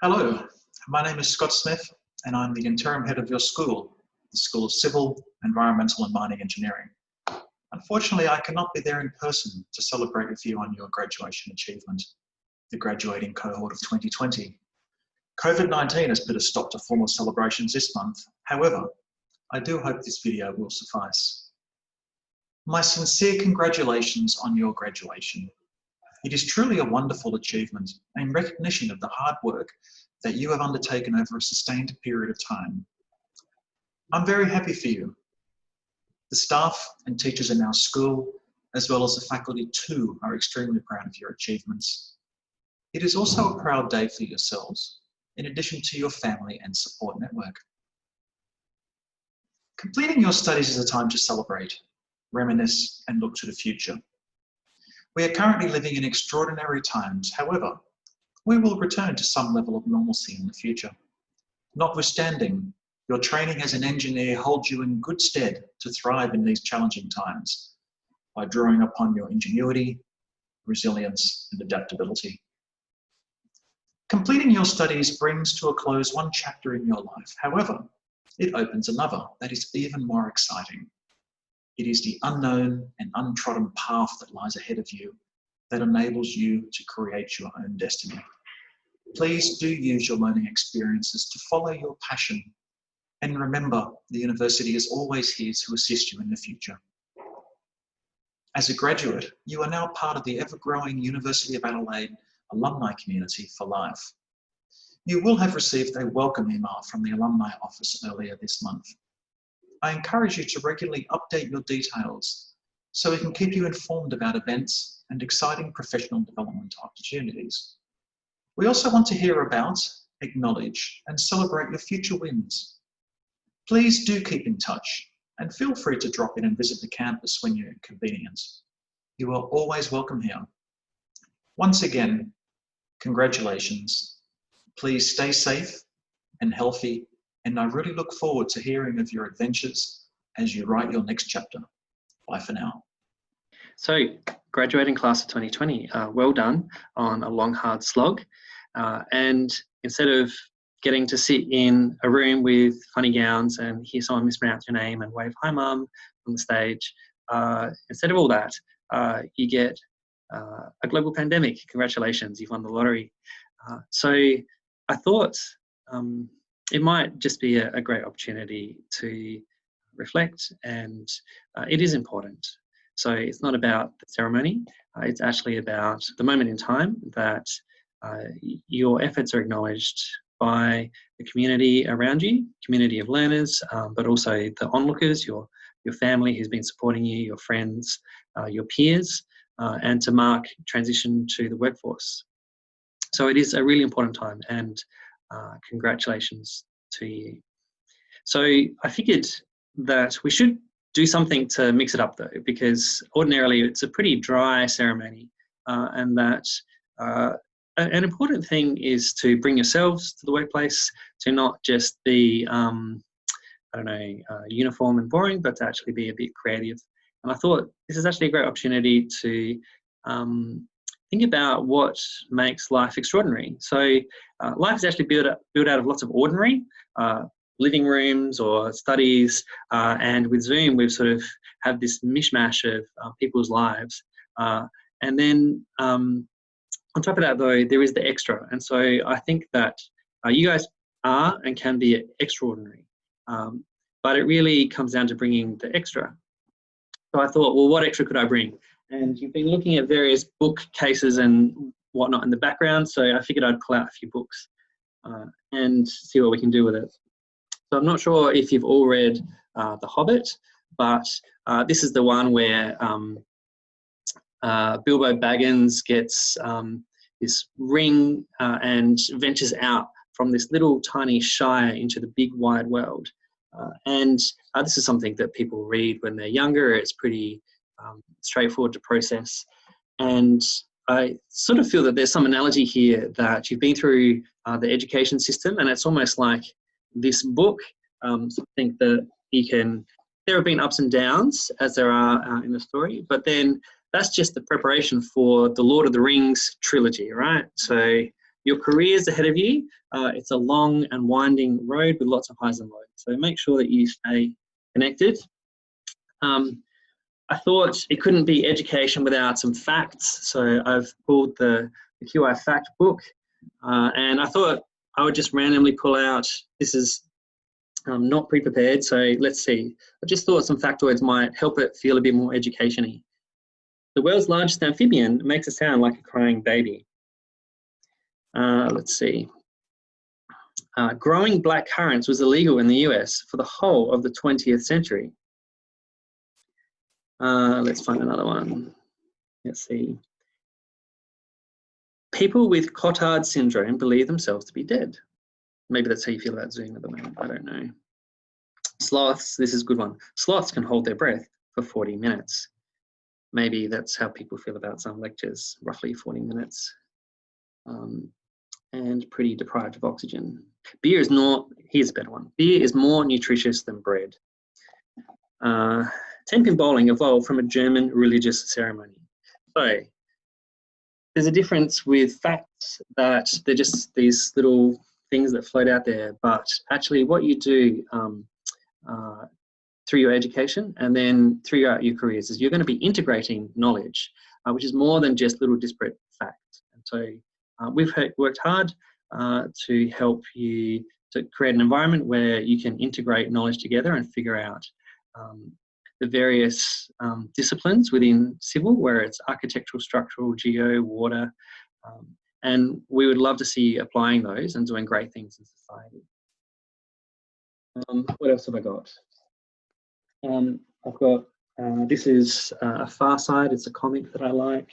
Hello, my name is Scott Smith and I'm the interim head of your school, the School of Civil, Environmental and Mining Engineering. Unfortunately, I cannot be there in person to celebrate with you on your graduation achievement, the graduating cohort of 2020. COVID-19 has put a stop to formal celebrations this month. However, I do hope this video will suffice. My sincere congratulations on your graduation. It is truly a wonderful achievement and recognition of the hard work that you have undertaken over a sustained period of time. I'm very happy for you. The staff and teachers in our school, as well as the faculty too, are extremely proud of your achievements. It is also a proud day for yourselves, in addition to your family and support network. Completing your studies is a time to celebrate, reminisce, and look to the future. We are currently living in extraordinary times. However, we will return to some level of normalcy in the future. Notwithstanding, your training as an engineer holds you in good stead to thrive in these challenging times by drawing upon your ingenuity, resilience, and adaptability. Completing your studies brings to a close one chapter in your life. However, it opens another that is even more exciting. It is the unknown and untrodden path that lies ahead of you that enables you to create your own destiny. Please do use your learning experiences to follow your passion, and remember, the university is always here to assist you in the future. As a graduate, you are now part of the ever-growing University of Adelaide alumni community for life. You will have received a welcome email from the alumni office earlier this month. I encourage you to regularly update your details so we can keep you informed about events and exciting professional development opportunities. We also want to hear about, acknowledge, and celebrate your future wins. Please do keep in touch and feel free to drop in and visit the campus when you're convenient. You are always welcome here. Once again, congratulations. Please stay safe and healthy, and I really look forward to hearing of your adventures as you write your next chapter. Bye for now. So, graduating class of 2020, well done on a long, hard slog. And instead of getting to sit in a room with funny gowns and hear someone mispronounce your name and wave "Hi, Mum" on the stage, instead of all that, you get a global pandemic. Congratulations, you've won the lottery. So I thought it might just be a great opportunity to reflect, and it is important. So it's not about the ceremony, it's actually about the moment in time that your efforts are acknowledged by the community around you, community of learners, but also the onlookers, your family who's been supporting you, your friends, your peers, and to mark transition to the workforce. So it is a really important time, and congratulations to you. So I figured that we should do something to mix it up though, because ordinarily it's a pretty dry ceremony, and that an important thing is to bring yourselves to the workplace, to not just be, uniform and boring, but to actually be a bit creative. And I thought this is actually a great opportunity to think about what makes life extraordinary. So life is actually built out of lots of ordinary living rooms or studies, and with Zoom we've sort of have this mishmash of people's lives. And then on top of that though, there is the extra. And so I think that you guys are and can be extraordinary, but it really comes down to bringing the extra. So I thought, well, what extra could I bring? And you've been looking at various bookcases and whatnot in the background, so I figured I'd pull out a few books and see what we can do with it. So I'm not sure if you've all read The Hobbit, but this is the one where Bilbo Baggins gets this ring and ventures out from this little tiny shire into the big wide world. And this is something that people read when they're younger. It's pretty straightforward to process. And I sort of feel that there's some analogy here that you've been through the education system, and it's almost like this book, something that you can, there have been ups and downs as there are in the story, but then that's just the preparation for the Lord of the Rings trilogy, right? So your career is ahead of you. It's a long and winding road with lots of highs and lows. So make sure that you stay connected. I thought it couldn't be education without some facts. So I've pulled the QI fact book, and I thought I would just randomly pull out, this is not pre-prepared, so let's see. I just thought some factoids might help it feel a bit more education-y. The world's largest amphibian makes a sound like a crying baby. Let's see. Growing black currants was illegal in the US for the whole of the 20th century. Let's find another one. Let's see. People with Cotard syndrome believe themselves to be dead. Maybe that's how you feel about Zoom at the moment. I don't know. Sloths, this is a good one. Sloths can hold their breath for 40 minutes. Maybe that's how people feel about some lectures, roughly 40 minutes. And pretty deprived of oxygen. Beer is not, here's a better one. Beer is more nutritious than bread. 10-pin bowling evolved from a German religious ceremony. So there's a difference with facts that they're just these little things that float out there, but actually what you do through your education and then throughout your careers is you're going to be integrating knowledge, which is more than just little disparate facts. And so we've worked hard to help you to create an environment where you can integrate knowledge together and figure out the various disciplines within civil, where it's architectural, structural, geo, water, and we would love to see you applying those and doing great things in society. What else have I got? I've got, this is a Far Side, it's a comic that I like.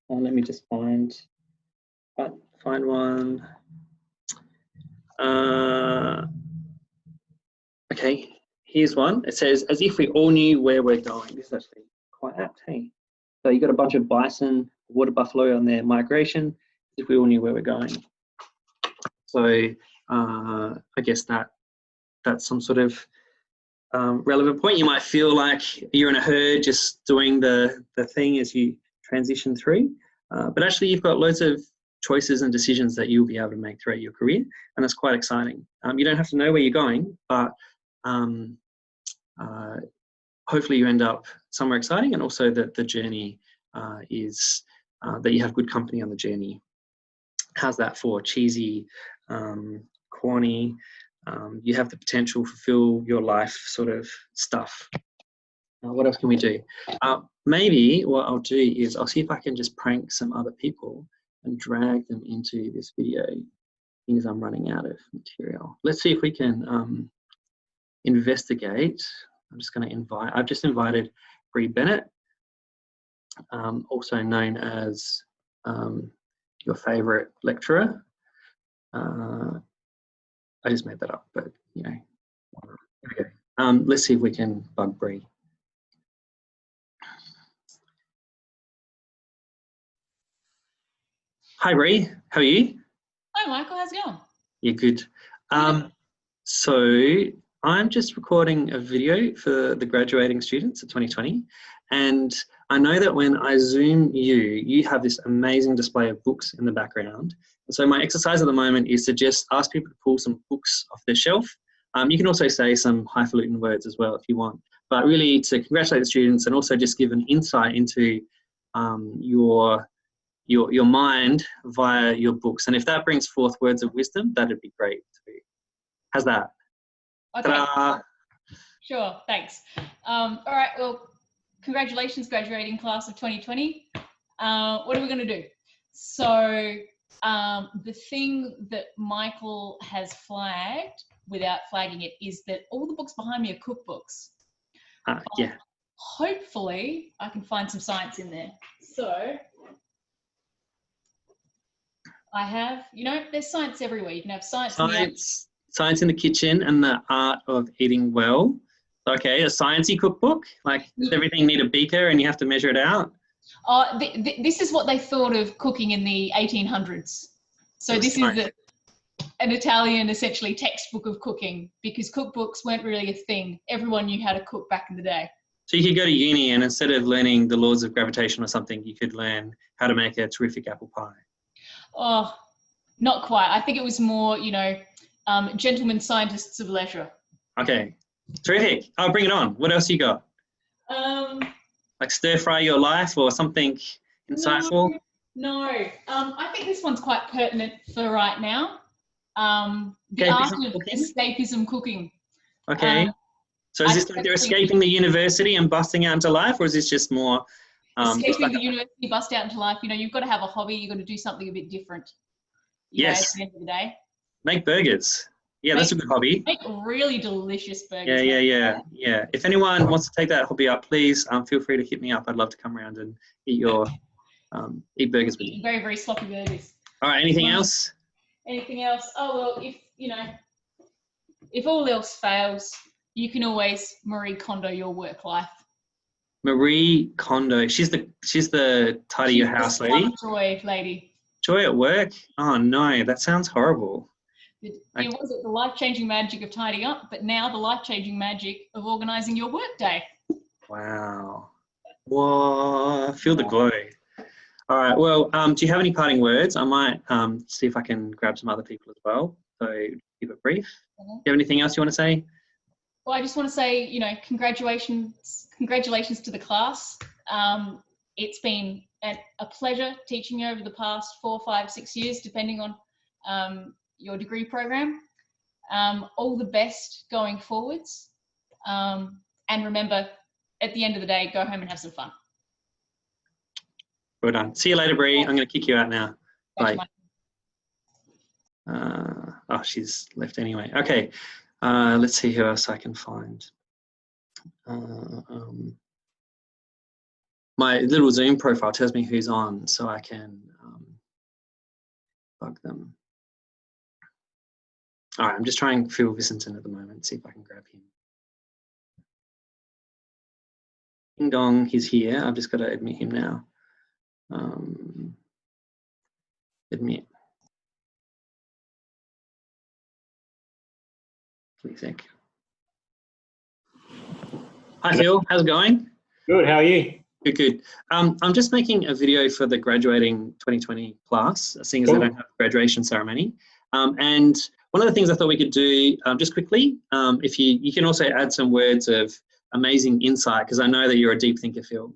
Let me just find one. Okay, here's one. It says, as if we all knew where we're going. This is actually quite apt, hey? So you got a bunch of bison, water buffalo on their migration, as if we all knew where we're going. So I guess that's some sort of relevant point. You might feel like you're in a herd just doing the thing as you transition through, but actually you've got loads of choices and decisions that you'll be able to make throughout your career, and that's quite exciting. You don't have to know where you're going, but hopefully you end up somewhere exciting, and also that the journey is that you have good company on the journey. How's that for cheesy, corny? You have the potential to fulfill your life sort of stuff. What else can we do? Maybe what I'll do is I'll see if I can just prank some other people and drag them into this video, because I'm running out of material. Let's see if we can investigate. I'm just going to invite, I've just invited Bree Bennett, also known as your favourite lecturer. I just made that up, but you know, here we go. Let's see if we can bug Bree. Hi Bree, how are you? Hi Michael, how's it going? Yeah, good. So I'm just recording a video for the graduating students of 2020, and I know that when I Zoom you, you have this amazing display of books in the background. And so my exercise at the moment is to just ask people to pull some books off their shelf. You can also say some highfalutin words as well if you want, but really to congratulate the students and also just give an insight into your mind via your books. And if that brings forth words of wisdom, that'd be great too. How's that? Okay. Ta-da. Sure, thanks. All right, well, congratulations, graduating class of 2020. What are we going to do? So the thing that Michael has flagged without flagging it is that all the books behind me are cookbooks. Yeah. Hopefully I can find some science in there. So I have, you know, there's science everywhere. You can have science in the kitchen and the art of eating well. Okay, a sciencey cookbook, like does everything need a beaker and you have to measure it out? This is what they thought of cooking in the 1800s. So this is an Italian, essentially, textbook of cooking, because cookbooks weren't really a thing. Everyone knew how to cook back in the day. So you could go to uni and instead of learning the laws of gravitation or something, you could learn how to make a terrific apple pie. Oh, not quite. I think it was more, you know, gentlemen scientists of leisure. Okay, terrific. I'll bring it on. What else you got? Like stir fry your life or something insightful? No. I think this one's quite pertinent for right now. The Okay, art of escapism cooking. Okay. So is this like they're escaping the university and busting out into life, or is this just more escaping the university, bust out into life? You know, you've got to have a hobby. You've got to do something a bit different. Yes. At the end of the day. Make burgers. Yeah, that's a good hobby. Make really delicious burgers. Yeah. If anyone wants to take that hobby up, please feel free to hit me up. I'd love to come around and eat your eat burgers with you. Very, very sloppy burgers. All right. Anything else? Anything else? Oh well, if all else fails, you can always Marie Kondo your work life. Marie Kondo. She's the tidy your house lady. Joy lady. Joy at work? Oh no, that sounds horrible. It was the life-changing magic of tidying up, but now the life-changing magic of organising your work day. Wow. Whoa, feel the glow. All right, well, do you have any parting words? I might see if I can grab some other people as well. So keep it brief. Do you have anything else you want to say? Well, I just want to say, you know, congratulations to the class. It's been a pleasure teaching you over the past 4, 5, 6 years, depending on your degree program. All the best going forwards. And remember, at the end of the day, go home and have some fun. Well done. See you later, Bree. I'm going to kick you out now. Bye. Oh, she's left anyway. Okay. Let's see who else I can find. My little Zoom profile tells me who's on, so I can bug them. All right, I'm just trying Phil Vicenton at the moment, see if I can grab him. Ding dong, he's here. I've just got to admit him now. Admit. Please think. Hi Phil, how's it going? Good, how are you? Good. I'm just making a video for the graduating 2020 class, seeing as they don't have a graduation ceremony. And one of the things I thought we could do, just quickly, if you can also add some words of amazing insight, because I know that you're a deep thinker, Phil.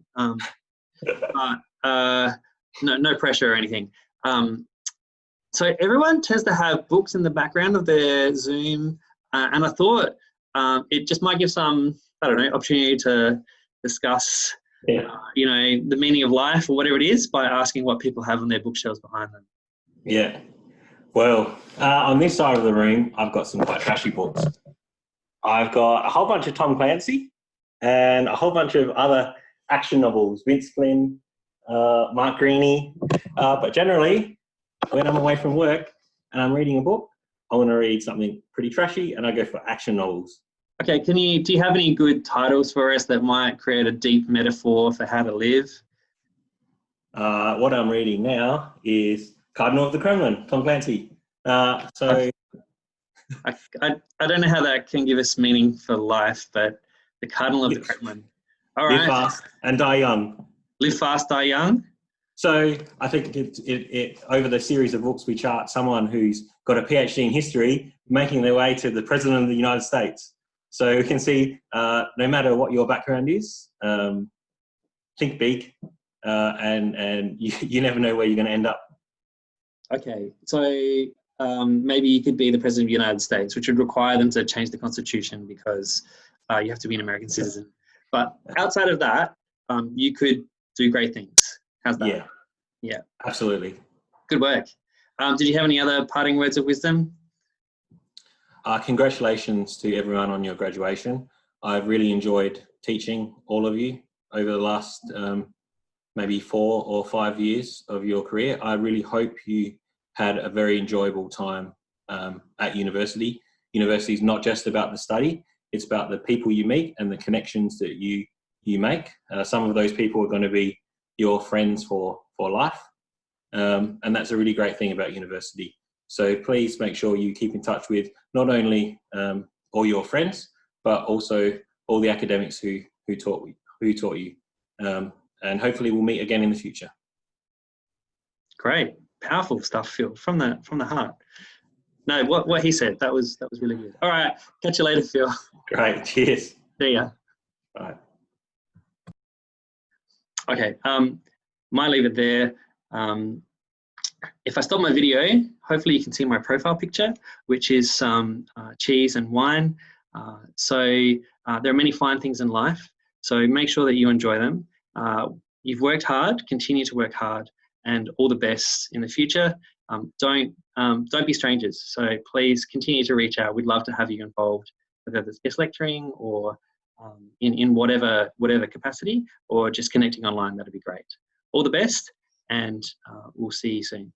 No pressure or anything. So everyone tends to have books in the background of their Zoom, and I thought it just might give some, I don't know, opportunity to discuss, you know, the meaning of life or whatever it is by asking what people have on their bookshelves behind them. Yeah. Well, on this side of the room, I've got some quite trashy books. I've got a whole bunch of Tom Clancy and a whole bunch of other action novels, Vince Flynn, Mark Greaney. But generally, when I'm away from work and I'm reading a book, I want to read something pretty trashy and I go for action novels. Okay, do you have any good titles for us that might create a deep metaphor for how to live? What I'm reading now is Cardinal of the Kremlin, Tom Clancy. I don't know how that can give us meaning for life, but the Cardinal of the Kremlin. All right. Live fast and die young. Live fast, die young. So I think it over the series of books we chart someone who's got a PhD in history making their way to the President of the United States. So we can see no matter what your background is, think big, and you never know where you're going to end up. Okay, so maybe you could be the President of the United States, which would require them to change the Constitution because you have to be an American citizen. But outside of that, you could do great things. How's that? Yeah, absolutely. Good work. Did you have any other parting words of wisdom? Congratulations to everyone on your graduation. I've really enjoyed teaching all of you over the last maybe 4 or 5 years of your career. I really hope you had a very enjoyable time at university. University is not just about the study, it's about the people you meet and the connections that you make. Some of those people are going to be your friends for life. And that's a really great thing about university. So please make sure you keep in touch with not only all your friends, but also all the academics who taught you. And hopefully we'll meet again in the future. Great. powerful stuff, Phil, from the heart. No, what he said, that was really good. All right, catch you later, Phil. Great, cheers. See ya. Bye. Okay, might leave it there. If I stop my video, hopefully you can see my profile picture, which is some cheese and wine. There are many fine things in life, so make sure that you enjoy them. You've worked hard, continue to work hard, and all the best in the future. Don't be strangers, so please continue to reach out. We'd love to have you involved, whether it's guest lecturing or in whatever capacity, or just connecting online. That'd be great. All the best, and we'll see you soon.